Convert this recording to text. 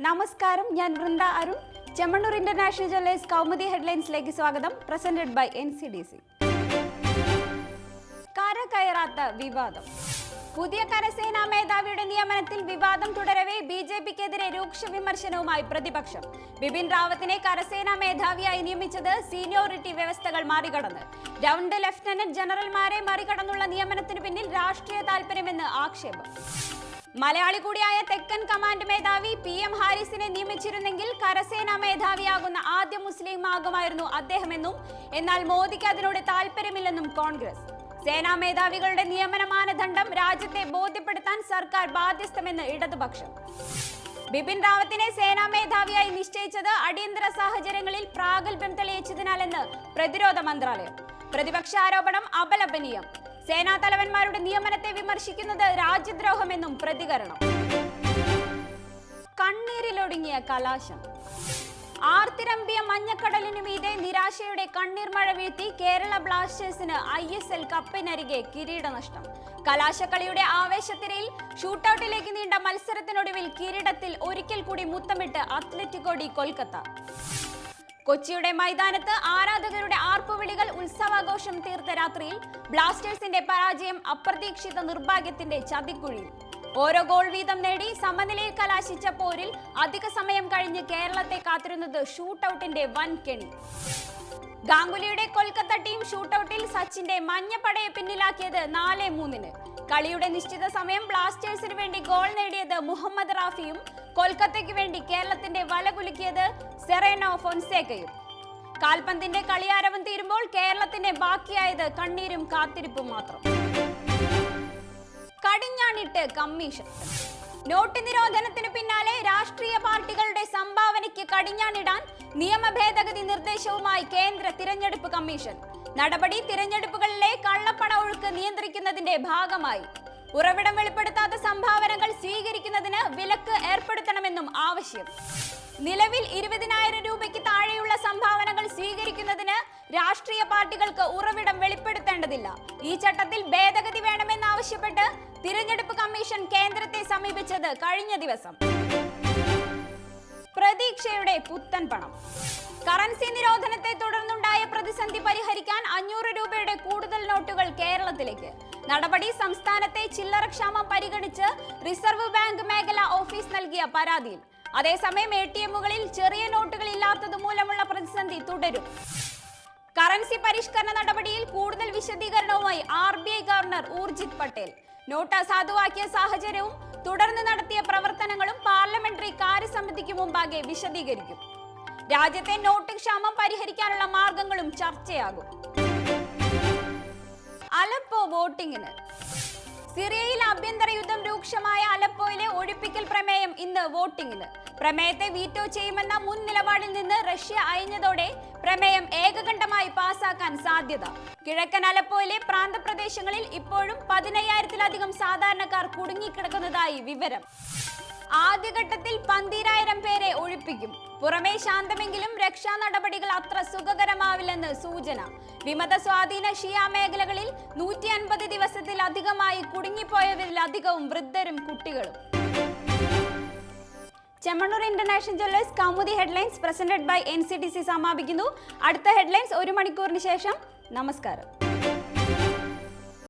നമസ്കാരം, ഞാൻ Vrinda Arun. Chemmanur international jewellers Kaumudi ഹെഡ്ലൈൻസിലേക്ക് സ്വാഗതം. Presented by NCDC. കരകയറാത്ത വിവാദം. പുതിയ കരസേനാ മേധാവിയുടെ നിയമനത്തിൽ വിവാദം തുടരവേ BJPക്കെതിരെ രൂക്ഷ വിമർശനവുമായി പ്രതിപക്ഷം. ബിപിൻ റാവത്തിനെ കരസേനാ മേധാവിയായി നിയമിച്ചത് സീനിയോറിറ്റി വ്യവസ്ഥകൾ മറികടന്ന്. 2 ലഫ്റ്റനന്റ് ജനറൽമാരെ മറികടന്നുള്ള നിയമനത്തിന് പിന്നിൽ രാഷ്ട്രീയ താൽപര്യമെന്ന് ആക്ഷേപം. മലയാളി കൂടിയായ തെക്കൻ കമാൻഡ് മേധാവി PM ഹാരിസിനെ നിയമിച്ചിരുന്നെങ്കിൽ കരസേനാ മേധാവിയാകുന്ന ആദ്യ മുസ്ലിം ആകുമായിരുന്നു അദ്ദേഹമെന്നും, എന്നാൽ മോദിക്ക് അതിനോട് താൽപര്യമില്ലെന്നും കോൺഗ്രസ്. സേനാ മേധാവികളുടെ നിയമന മാനദണ്ഡം രാജ്യത്തെ ബോധ്യപ്പെടുത്താൻ സർക്കാർ ബാധ്യസ്ഥമെന്ന് ഇടതുപക്ഷം. ബിപിൻ റാവത്തിനെ സേനാ മേധാവിയായി നിശ്ചയിച്ചത് അടിയന്തര സാഹചര്യങ്ങളിൽ പ്രാഗൽഭ്യം തെളിയിച്ചതിനാലെന്ന് പ്രതിരോധ മന്ത്രാലയം. പ്രതിപക്ഷ ആരോപണം അപലപനീയം. സേനാ തലവന്മാരുടെ നിയമനത്തെ വിമർശിക്കുന്നത് രാജ്യദ്രോഹമെന്നും പ്രതികരണം. കണ്ണീരിലൊടുങ്ങിയ കലാശം. ആർത്തിരമ്പിയ മഞ്ഞക്കടലിനു മീതെ നിരാശയുടെ കണ്ണീർ മഴ വീഴ്ത്തി കേരള ബ്ലാസ്റ്റേഴ്സിന് ISL കപ്പിനരികെ കിരീടനഷ്ടം. കലാശക്കളിയുടെ ആവേശത്തിരയിൽ ഷൂട്ടൌട്ടിലേക്ക് നീണ്ട മത്സരത്തിനൊടുവിൽ കിരീടത്തിൽ ഒരിക്കൽ കൂടി മുത്തമിട്ട് അത്ലറ്റിക്കോ ഡി കൊൽക്കത്ത. കൊച്ചിയുടെ മൈതാനത്ത് ആരാധകരുടെ ആർപ്പുവിളികൾ ഉത്സവാഘോഷം തീർത്ത രാത്രിയിൽ ബ്ലാസ്റ്റേഴ്സിന്റെ പരാജയം അപ്രതീക്ഷിത നിർഭാഗ്യത്തിന്റെ ചതിക്കുഴിയിൽ. ഓരോ ഗോൾ വീതം നേടി സമനിലയിൽ കലാശിച്ച പോരിൽ അധിക സമയം കഴിഞ്ഞ് കേരളത്തെ കാത്തിരുന്നത് ഷൂട്ടൌട്ടിന്റെ വൻ കെണി. ഗാംഗുലിയുടെ കൊൽക്കത്ത ടീം ഷൂട്ടൌട്ടിൽ സച്ചിന്റെ മഞ്ഞപ്പടയെ പിന്നിലാക്കിയത് 4-3. കളിയുടെ നിശ്ചിത സമയം ബ്ലാസ്റ്റേഴ്സിന് വേണ്ടി ഗോൾ നേടിയത് മുഹമ്മദ് റാഫിയും കൊൽക്കത്തയ്ക്ക് വേണ്ടി കേരളത്തിന്റെ വലകുലുക്കിയത് സെറേനോ ഫോൻസേക്കയും. കാൽപന്തിന്റെ കളിയാരവം തീരുമ്പോൾ കേരളത്തിന്റെ ബാക്കിയായത് കണ്ണീരും കാത്തിരിപ്പും മാത്രം. കടിഞ്ഞാണിട്ട് കമ്മീഷൻ. നോട്ട് നിരോധനത്തിന് പിന്നാലെ രാഷ്ട്രീയ പാർട്ടികളുടെ സംഭാവനയ്ക്ക് കടിഞ്ഞാണിടാൻ നിയമ ഭേദഗതി നിർദ്ദേശവുമായി കേന്ദ്ര തിരഞ്ഞെടുപ്പ് കമ്മീഷൻ. നടപടി തിരഞ്ഞെടുപ്പുകളിലെ കള്ളപ്പണ ഒഴുക്ക് നിയന്ത്രിക്കുന്നതിന്റെ ഭാഗമായി. ഉറവിടം വെളിപ്പെടുത്താത്ത സംഭാവനകൾ സ്വീകരിക്കുന്നതിന് വിലക്ക് ഏർപ്പെടുത്തണമെന്നും ആവശ്യം. നിലവിൽ 20,000 രൂപയ്ക്ക് താഴെയുള്ള സംഭാവനകൾ സ്വീകരിക്കുന്നതിന് രാഷ്ട്രീയ പാർട്ടികൾക്ക് ഉറവിടം വെളിപ്പെടുത്തേണ്ടതില്ല. ഈ ചട്ടത്തിൽ ഭേദഗതി വേണമെന്നാവശ്യപ്പെട്ട് തിരഞ്ഞെടുപ്പ് കമ്മീഷൻ കേന്ദ്രത്തെ സമീപിച്ചത് കഴിഞ്ഞ ദിവസം. പ്രതീക്ഷയുടെ പുത്തൻ പണം. കറൻസി നിരോധനത്തെ തുടർന്നുണ്ടായ പ്രതിസന്ധി പരിഹരിക്കാൻ 500 രൂപയുടെ കൂടുതൽ നോട്ടുകൾ കേരളത്തിലേക്ക്. നടപടി സംസ്ഥാനത്തെ ചില്ലറക്ഷാമം പരിഗണിച്ച് റിസർവ് ബാങ്ക് മേഖലാ ഓഫീസ് നൽകിയ പരാതിയിൽ. അതേസമയം ATM-കളിൽ ചെറിയ നോട്ടുകൾ ഇല്ലാത്തത് മൂലമുള്ള പ്രതിസന്ധി തുടരും. കറൻസി പരിഷ്കരണ നടപടിയിൽ കൂടുതൽ വിശദീകരണവുമായി RBI governor Urjit Patel. Note അസാധുവാക്കിയ സാഹചര്യവും തുടർന്ന് നടത്തിയ പ്രവർത്തനങ്ങളും പാർലമെന്ററി കാര്യസമിതിക്ക് മുമ്പാകെ വിശദീകരിക്കും. രാജ്യത്തെ നോട്ട് ക്ഷാമം പരിഹരിക്കാനുള്ള മാർഗങ്ങളും ചർച്ചയാകും. അലപ്പോ വോട്ടിംഗിന്. സിറിയയിൽ ആഭ്യന്തര യുദ്ധം രൂക്ഷമായ അലപ്പോയിലെ ഒഴിപ്പിക്കൽ പ്രമേയം ഇന്ന് വോട്ടിംഗിന്. പ്രമേയത്തെ വീറ്റോ ചെയ്യുമെന്ന മുൻ നിലപാടിൽ നിന്ന് റഷ്യ അയഞ്ഞതോടെ പ്രമേയം ഏകകണ്ഠമായി പാസാക്കാൻ സാധ്യത. കിഴക്കൻ അലപ്പോയിലെ പ്രാന്തപ്രദേശങ്ങളിൽ ഇപ്പോഴും 15,000-ലധികം സാധാരണക്കാർ കുടുങ്ങിക്കിടക്കുന്നതായി വിവരം. ആദ്യഘട്ടത്തിൽ 12,000 പേരെ ഒഴിപ്പിക്കും. പുറമേ ശാന്തമെങ്കിലും രക്ഷാ നടപടികൾ അത്ര സുഖകരമാവില്ലെന്ന് സൂചന. വിമത സ്വാധീന ഷിയ മേഖലകളിൽ 150 ദിവസത്തിലധികമായി കുടുങ്ങിപ്പോയവരിലധികവും വൃദ്ധരും കുട്ടികളും. Chemmanur international jewellers Kaumudi headlines presented by NCDC സമാപിക്കുന്നു. അടുത്ത ഹെഡ്ലൈൻസ് 1 മണിക്കൂറിന് ശേഷം. നമസ്കാരം.